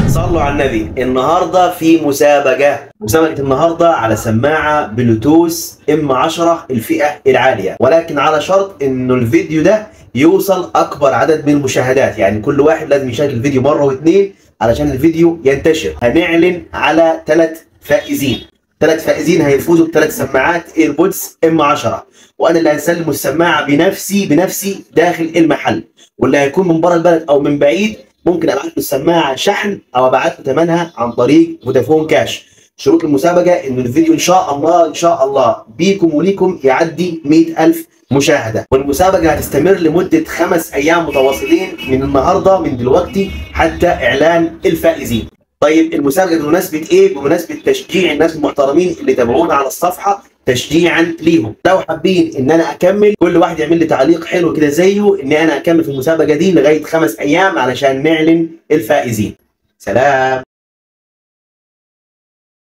صلوا على النبي. النهارده في مسابقة النهارده على سماعة بلوتوث M10 الفئة العالية، ولكن على شرط انه الفيديو ده يوصل اكبر عدد من المشاهدات، يعني كل واحد لازم يشاهد الفيديو مرة واثنين علشان الفيديو ينتشر. هنعلن على ثلاث فائزين هيفوزوا بثلاث سماعات ايربودز M10، وانا اللي هسلم السماعة بنفسي داخل المحل، واللي هيكون من بره البلد او من بعيد ممكن ابعت له السماعه شحن او ابعت له ثمنها عن طريق فودافون كاش. شروط المسابقه انه الفيديو ان شاء الله بيكم وليكم يعدي 100,000 مشاهده، والمسابقه هتستمر لمده 5 ايام متواصلين من النهارده، من دلوقتي حتى اعلان الفائزين. طيب المسابقه بمناسبه ايه؟ بمناسبه تشجيع الناس المحترمين اللي تابعونا على الصفحه، تشجيعا ليهم. لو حابين ان انا اكمل، كل واحد يعمل لي تعليق حلو كده زيه ان انا اكمل في المسابقه دي لغايه 5 ايام علشان نعلن الفائزين. سلام.